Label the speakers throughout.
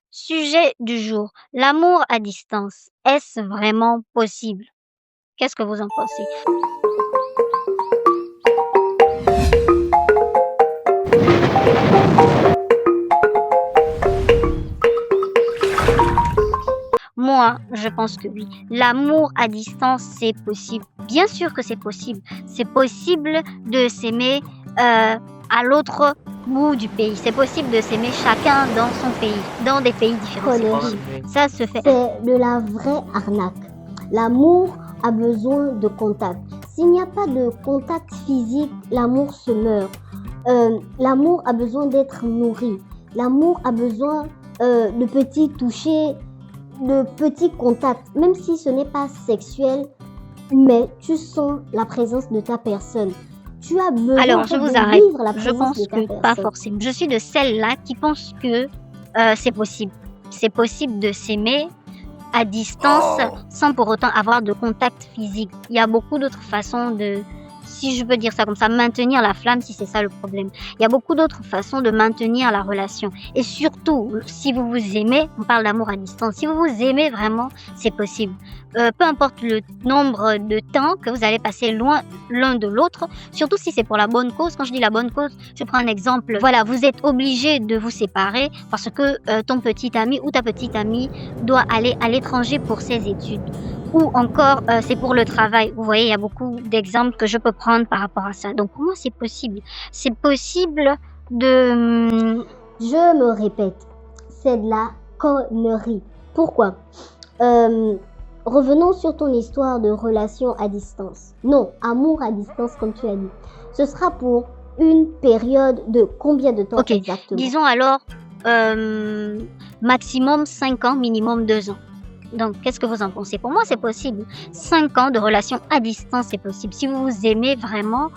Speaker 1: Sujet du jour, l'amour à distance, est-ce vraiment possible? Qu'est-ce que vous en pensez? Moi, je pense que oui. L'amour à distance, c'est possible. Bien sûr que c'est possible. C'est possible de s'aimer à l'autre bout du pays. C'est possible de s'aimer chacun dans son pays, dans des pays différents. C'est
Speaker 2: Connerie.
Speaker 1: possible. Ça se fait.
Speaker 2: C'est de la vraie arnaque. L'amour a besoin de contact. S'il n'y a pas de contact physique, l'amour se meurt. L'amour a besoin d'être nourri. L'amour a besoin de petits touchés, de petits contacts, même si ce n'est pas sexuel, mais tu sens la présence de ta personne. Tu as besoin
Speaker 1: Alors, je
Speaker 2: de
Speaker 1: vous arrête.
Speaker 2: vivre la
Speaker 1: Je
Speaker 2: présence
Speaker 1: pense
Speaker 2: de ta
Speaker 1: que pas
Speaker 2: personne.
Speaker 1: forcément. Je suis de celles-là qui pensent que c'est possible. C'est possible de s'aimer à distance sans pour autant avoir de contact physique. Il y a beaucoup d'autres façons de, si je peux dire ça comme ça, maintenir la flamme si c'est ça le problème. Il y a beaucoup d'autres façons de maintenir la relation. Et surtout, si vous vous aimez, on parle d'amour à distance, si vous vous aimez vraiment, c'est possible. Peu importe le nombre de temps que vous allez passer loin l'un de l'autre, surtout si c'est pour la bonne cause. Quand je dis la bonne cause, je prends un exemple. Voilà, vous êtes obligé de vous séparer parce que ton petit ami ou ta petite amie doit aller à l'étranger pour ses études. Ou encore, c'est pour le travail. Vous voyez, il y a beaucoup d'exemples que je peux prendre par rapport à ça. Donc pour moi, c'est possible. C'est possible de...
Speaker 2: Je me répète, c'est de la connerie. Pourquoi? Revenons sur ton histoire de relation à distance. Non, amour à distance comme tu as dit. Ce sera pour une période de combien de temps
Speaker 1: Ok,
Speaker 2: exactement?
Speaker 1: disons alors maximum 5 ans, minimum 2 ans. Donc, qu'est-ce que vous en pensez? Pour moi, c'est possible. 5 ans de relation à distance, c'est possible. Si vous vous aimez vraiment,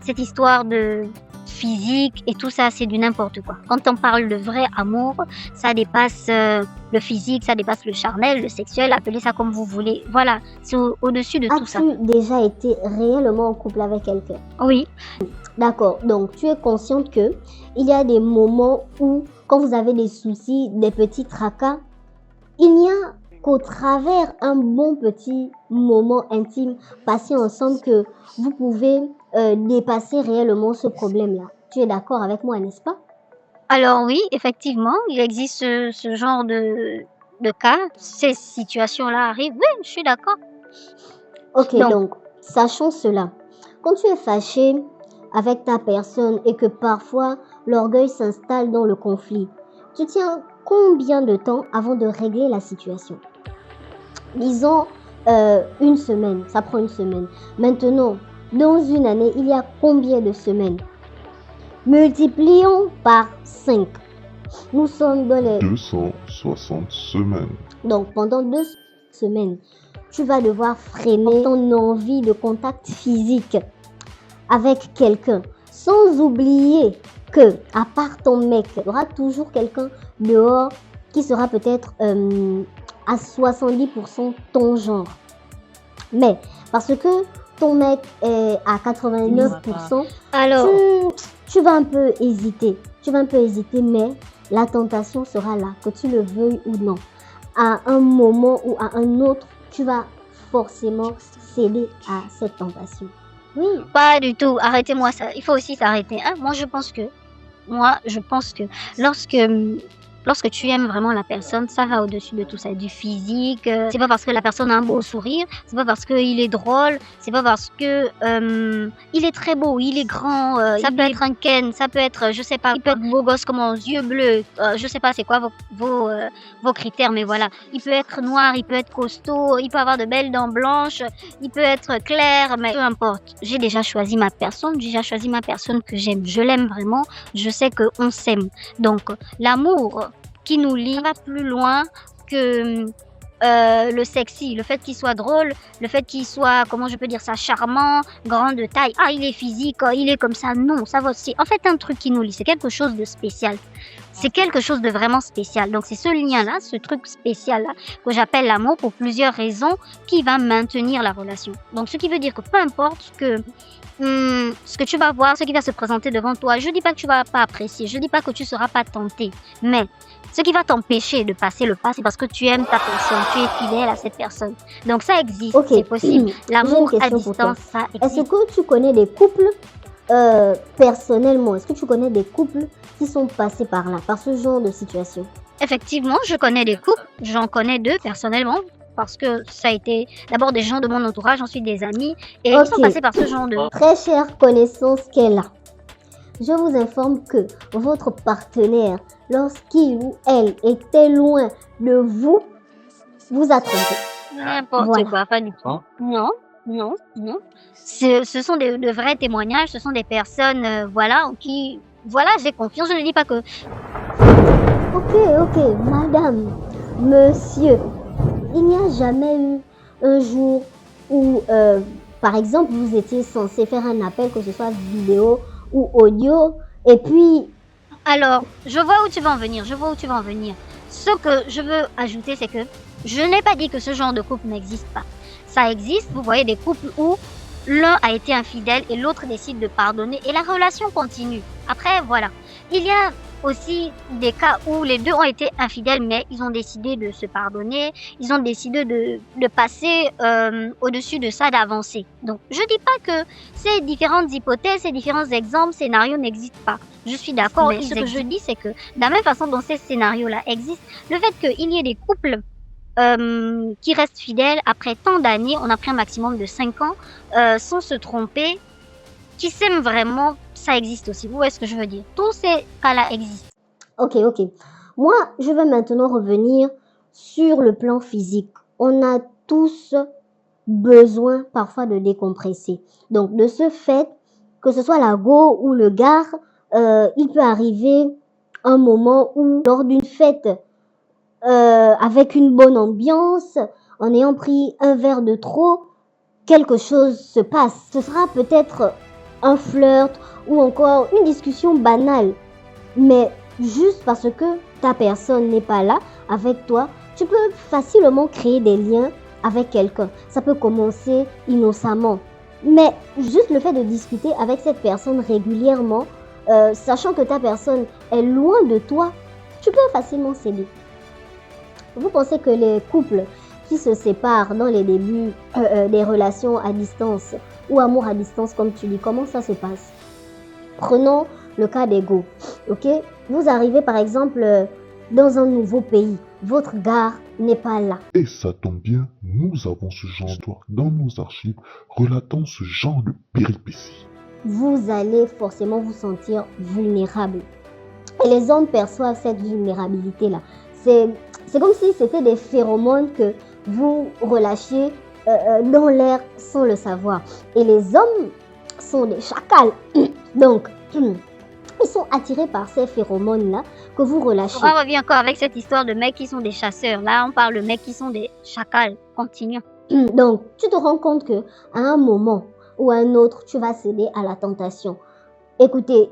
Speaker 1: cette histoire de physique et tout ça, c'est du n'importe quoi. Quand on parle de vrai amour, ça dépasse le physique, ça dépasse le charnel, le sexuel, appelez ça comme vous voulez. Voilà, c'est au-dessus de tout ça.
Speaker 2: As-tu déjà été réellement en couple avec quelqu'un?
Speaker 1: Oui,
Speaker 2: D'accord, donc tu es consciente que il y a des moments où, quand vous avez des soucis, des petits tracas, il n'y a qu'au travers un bon petit moment intime passé ensemble que vous pouvez dépasser réellement ce problème-là. Tu es d'accord avec moi, n'est-ce pas?
Speaker 1: alors oui, effectivement, il existe ce genre de cas. Ces situations-là arrivent. Oui, je suis d'accord.
Speaker 2: Ok,
Speaker 1: Donc,
Speaker 2: donc, sachant cela, quand tu es fâché avec ta personne et que parfois l'orgueil s'installe dans le conflit, tu tiens combien de temps avant de régler la situation? Disons une semaine, ça prend une semaine. Maintenant, dans une année, il y a combien de semaines? Multiplions par 5. Nous sommes dans les...
Speaker 3: 260 semaines.
Speaker 2: Donc, pendant 2 semaines, tu vas devoir freiner ton envie de contact physique avec quelqu'un. Sans oublier que, à part ton mec, il y aura toujours quelqu'un dehors qui sera peut-être à 70% ton genre. Mais parce que ton mec est à 89%,
Speaker 1: alors,
Speaker 2: tu vas un peu hésiter. Tu vas un peu hésiter, mais la tentation sera là, que tu le veuilles ou non. À un moment ou à un autre, tu vas forcément céder à cette tentation. Oui,
Speaker 1: pas du tout. Arrêtez-moi ça. Il faut aussi s'arrêter. Hein? Moi, je pense que lorsque lorsque tu aimes vraiment la personne, ça va au-dessus de tout ça, du physique. C'est pas parce que la personne a un beau sourire, c'est pas parce qu'il est drôle, c'est pas parce que il est très beau, il est grand. Ça peut être un Ken, ça peut être, je sais pas, il peut être beau gosse comme aux yeux bleus. Je sais pas c'est quoi vos critères, mais voilà. Il peut être noir, il peut être costaud, il peut avoir de belles dents blanches, il peut être clair, mais peu importe. J'ai déjà choisi ma personne, que j'aime. Je l'aime vraiment, je sais qu'on s'aime. Donc, l'amour qui nous lie va plus loin que le sexy, le fait qu'il soit drôle, le fait qu'il soit, comment je peux dire ça, charmant, grand de taille. Ah, il est physique, oh, il est comme ça. Non, ça va aussi. En fait, un truc qui nous lie, c'est quelque chose de spécial. C'est quelque chose de vraiment spécial. Donc, c'est ce lien-là, ce truc spécial-là, que j'appelle l'amour pour plusieurs raisons, qui va maintenir la relation. Donc, ce qui veut dire que peu importe que ce que tu vas voir, ce qui va se présenter devant toi, je dis pas que tu vas pas apprécier, je dis pas que tu seras pas tenté, mais ce qui va t'empêcher de passer le pas, c'est parce que tu aimes ta personne, tu es fidèle à cette personne. Donc ça existe,
Speaker 2: Ok.
Speaker 1: c'est possible.
Speaker 2: J'ai une
Speaker 1: L'amour à
Speaker 2: question pour toi.
Speaker 1: distance, ça
Speaker 2: Est-ce
Speaker 1: existe.
Speaker 2: que tu connais des couples, personnellement, est-ce que tu connais des couples qui sont passés par là, par ce genre de situation?
Speaker 1: Effectivement, je connais des couples, j'en connais deux personnellement, parce que ça a été d'abord des gens de mon entourage, ensuite des amis, et ils sont
Speaker 2: Ok.
Speaker 1: passés par ce genre de...
Speaker 2: Très chère connaissance qu'elle a. Je vous informe que votre partenaire, lorsqu'il ou elle était loin de vous, vous a trompé.
Speaker 1: N'importe
Speaker 2: Voilà.
Speaker 1: quoi, pas du tout. Non, non, non. Ce sont de vrais témoignages, ce sont des personnes, voilà, en qui... Voilà, j'ai confiance, je ne dis pas que...
Speaker 2: Ok, madame, monsieur, il n'y a jamais eu un jour où, par exemple, vous étiez censé faire un appel, que ce soit vidéo ou audio, et puis,
Speaker 1: Alors, je vois où tu vas en venir, je vois où tu vas en venir. Ce que je veux ajouter, c'est que je n'ai pas dit que ce genre de couple n'existe pas. Ça existe, vous voyez des couples où l'un a été infidèle et l'autre décide de pardonner et la relation continue. Après, voilà. Il y a aussi des cas où les deux ont été infidèles mais ils ont décidé de se pardonner, ils ont décidé de passer au-dessus de ça, d'avancer. Donc, je dis pas que ces différentes hypothèses, ces différents exemples, scénarios n'existent pas. Je suis d'accord, mais ce que je dis, c'est que de la même façon dont ces scénarios-là existent, le fait qu'il y ait des couples qui restent fidèles après tant d'années, on a pris un maximum de 5 ans, sans se tromper, qui s'aiment vraiment, ça existe aussi. Vous voyez ce que je veux dire? Tous ces cas-là existent.
Speaker 2: ok. Moi, je vais maintenant revenir sur le plan physique. On a tous besoin parfois de décompresser. Donc, de ce fait, que ce soit la go ou le gars, il peut arriver un moment où, lors d'une fête, avec une bonne ambiance, en ayant pris un verre de trop, quelque chose se passe. Ce sera peut-être un flirt ou encore une discussion banale. Mais juste parce que ta personne n'est pas là avec toi, tu peux facilement créer des liens avec quelqu'un. Ça peut commencer innocemment. Mais juste le fait de discuter avec cette personne régulièrement, sachant que ta personne est loin de toi, tu peux facilement céder. Vous pensez que les couples qui se séparent dans les débuts des relations à distance ou amour à distance, comme tu dis, comment ça se passe? Prenons le cas d'ego, ok? Vous arrivez par exemple dans un nouveau pays, votre gare n'est pas là.
Speaker 3: Et ça tombe bien, nous avons ce genre d'histoire dans nos archives relatant ce genre de péripéties.
Speaker 2: Vous allez forcément vous sentir vulnérable. Et les hommes perçoivent cette vulnérabilité-là. C'est comme si c'était des phéromones que vous relâchiez dans l'air sans le savoir. Et les hommes sont des chacals. Donc, ils sont attirés par ces phéromones-là que vous relâchez.
Speaker 1: On revient encore avec cette histoire de mecs qui sont des chasseurs. Là, on parle de mecs qui sont des chacals. Continue.
Speaker 2: Donc, tu te rends compte que à un moment ou à un autre, tu vas céder à la tentation. Écoutez,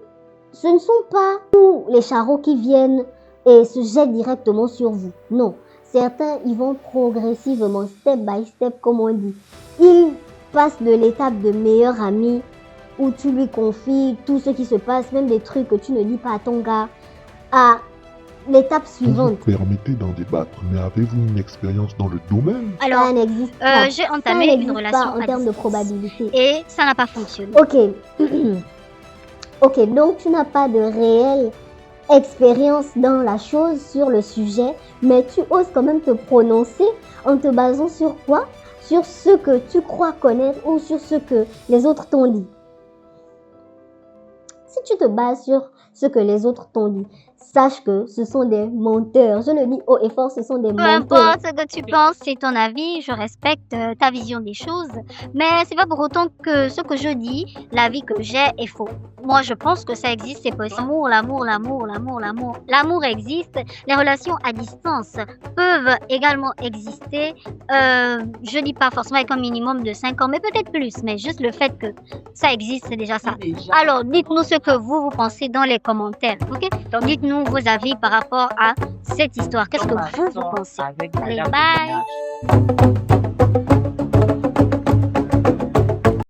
Speaker 2: ce ne sont pas tous les charros qui viennent et se jettent directement sur vous. Non, certains, ils vont progressivement, step by step, comme on dit. Ils passent de l'étape de meilleur ami où tu lui confies tout ce qui se passe, même des trucs que tu ne dis pas à ton gars, à l'étape
Speaker 3: Vous
Speaker 2: suivante.
Speaker 3: vous permettez d'en débattre, mais avez-vous une expérience dans le domaine?
Speaker 1: Alors,
Speaker 2: Ça n'existe pas.
Speaker 1: j'ai
Speaker 2: Ça
Speaker 1: entamé
Speaker 2: n'existe
Speaker 1: une
Speaker 2: pas
Speaker 1: relation
Speaker 2: en
Speaker 1: à
Speaker 2: termes de
Speaker 1: distance.
Speaker 2: probabilité.
Speaker 1: Et ça n'a pas fonctionné.
Speaker 2: Ok. Ok, donc tu n'as pas de réelle expérience dans la chose, sur le sujet, mais tu oses quand même te prononcer en te basant sur quoi? Sur ce que tu crois connaître ou sur ce que les autres t'ont dit. Si tu te bases sur ce que les autres t'ont dit, sache que ce sont des menteurs. Je le dis haut et fort, ce sont des
Speaker 1: Peu
Speaker 2: menteurs.
Speaker 1: importe ce que tu penses, c'est ton avis, je respecte ta vision des choses, mais c'est pas pour autant que ce que je dis, l'avis que j'ai est faux. Moi, je pense que ça existe, c'est possible. L'amour existe, les relations à distance peuvent également exister. Je dis pas forcément avec un minimum de 5 ans, mais peut-être plus, mais juste le fait que ça existe, c'est déjà ça. Alors, dites-nous ce que vous pensez dans les commentaires, ok? Donc, dites-nous vos avis par rapport à cette histoire. Qu'est-ce que vous pensez? Allez, bye!